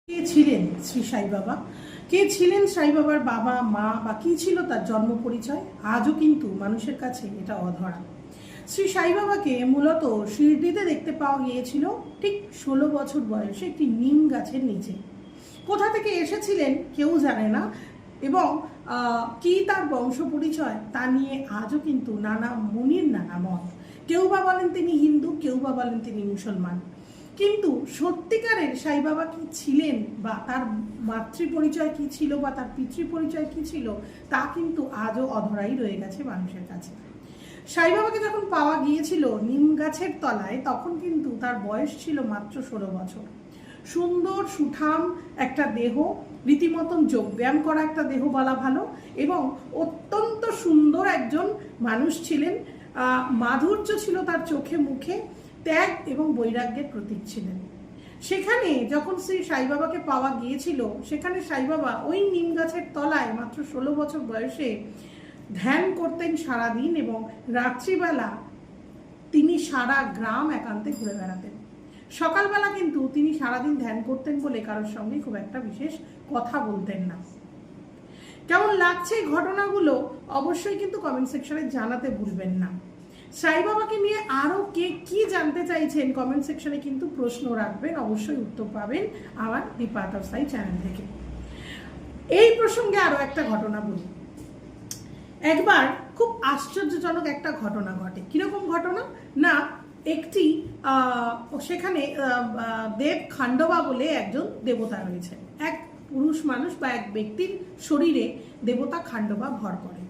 কে ছিলেন শ্রী সাই বাবা? কে ছিলেন সাই বাবার বাবা মা বা কি ছিল তার জন্ম পরিচয়? আজও কিন্তু মানুষের কাছে এটা অধরা। শ্রী সাই বাবাকে মূলত শিরডিতে দেখতে পাওয়া গিয়েছিল ঠিক 16 বছর বয়সে একটি নিম গাছের নিচে। কোথা থেকে এসেছিলেন কেউ জানে না, এবং কি তার বংশ পরিচয় তা নিয়ে আজও কিন্তু নানা মুনির নানা মত। কেউ বা বলেন তিনি হিন্দু, কেউ বা বলেন তিনি মুসলমান। কিন্তু সত্যিকারের সাই বাবা কি ছিলেন বা তার মাতৃ পরিচয় কি ছিল বা তার পিতৃ পরিচয় কি ছিল তা কিন্তু আজও অধরাই রয়ে গেছে মানুষের কাছে। সাই বাবাকে যখন পাওয়া গিয়েছিল নিম গাছের তলায়, তখন কিন্তু তার বয়স ছিল মাত্র 16 বছর। সুন্দর সুঠাম একটা দেহ, রীতিমতন যোগব্যায়াম করা একটা দেহ বলা ভালো, এবং অত্যন্ত সুন্দর একজন মানুষ ছিলেন। মাধুর্য ছিল তার চোখে মুখে, ত্যাগ এবং বৈরাগ্যের প্রতীক ছিলেন। সেখানে যখন শ্রী সাই বাবাকে পাওয়া গিয়েছিল, সেখানে সাই বাবা ওই নিম গাছের তলায় মাত্র 16 বছর বয়সে ধ্যান করতেন সারাদিন, এবং রাত্রিবেলা তিনি সারা গ্রাম একান্তে ঘুরে বেড়াতেন। সকালবেলা কিন্তু তিনি সারাদিন ধ্যান করতেন বলে কারোর সঙ্গে খুব একটা বিশেষ কথা বলতেন না। কেমন লাগছে এই ঘটনাগুলো অবশ্যই কিন্তু কমেন্ট সেকশনে জানাতে ভুলবেন না। সাই বাবাকে নিয়ে আরও কে কি জানতে চাইছেন কমেন্ট সেকশনে কিন্তু প্রশ্ন রাখবেন, অবশ্যই উত্তর পাবেন আমার দি পাথ অফ সাই চ্যানেল থেকে। এই প্রসঙ্গে আরও একটা ঘটনা বলি। একবার খুব আশ্চর্যজনক একটা ঘটনা ঘটে। কিরকম ঘটনা না, একটি সেখানে দেব খান্ডবা বলে একজন দেবতা রয়েছে। এক পুরুষ মানুষ বা এক ব্যক্তির শরীরে দেবতা খান্ডবা ভর করে।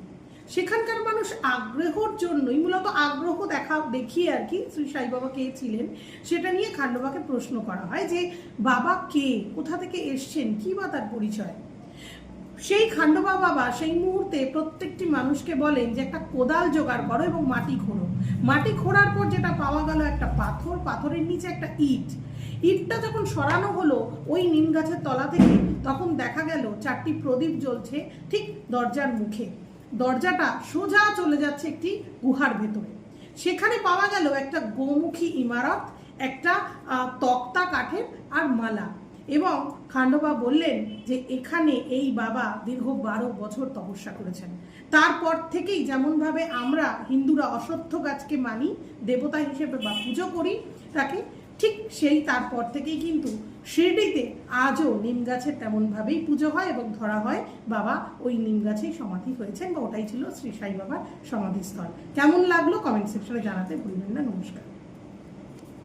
সেখানকার মানুষ আগ্রহর জন্যই, মূলত আগ্রহ দেখিয়ে আর কি, শ্রী সাই বাবা কে ছিলেন সেটা নিয়ে খান্ডবাকে প্রশ্ন করা হয় যে বাবা কে, কোথা থেকে এসছেন, কি বা তার পরিচয়। সেই খান্ডবা বাবা সেই মুহূর্তে প্রত্যেকটি মানুষকে বলেন যে একটা কোদাল জোগাড় করো এবং মাটি খোঁড়ো। মাটি খোঁড়ার পর যেটা পাওয়া গেল একটা পাথর, পাথরের নিচে একটা ইট। ইটটা যখন সরানো হলো ওই নিম গাছের তলা থেকে, তখন দেখা গেল 4টি প্রদীপ জ্বলছে ঠিক দরজার মুখে। দরজাটা সোজা চলে যাচ্ছে একটি গুহার ভেতরে। সেখানে পাওয়া গেল একটা গোমুখী ইমারত, একটা তক্তা কাঠের আর মালা। এবং খান্ডবা বললেন যে এখানে এই বাবা দীর্ঘ 12 বছর তপস্যা করেছেন। তারপর থেকেই যেমনভাবে আমরা হিন্দুরা অশ্বত্থ গাছকে মানি দেবতা হিসেবে বা পুজো করি তাকে, ঠিক সেই তারপর থেকেই কিন্তু শিরডিতে আজও নিম গাছের তেমনভাবেই পুজো হয় এবং ধরা হয় বাবা ওই নিম গাছেই সমাধি হয়েছেন, বা ওটাই ছিল শ্রী সাই বাবার সমাধিস্থল। কেমন লাগলো কমেন্ট সেকশনে জানাতে ভুলবেন না। নমস্কার।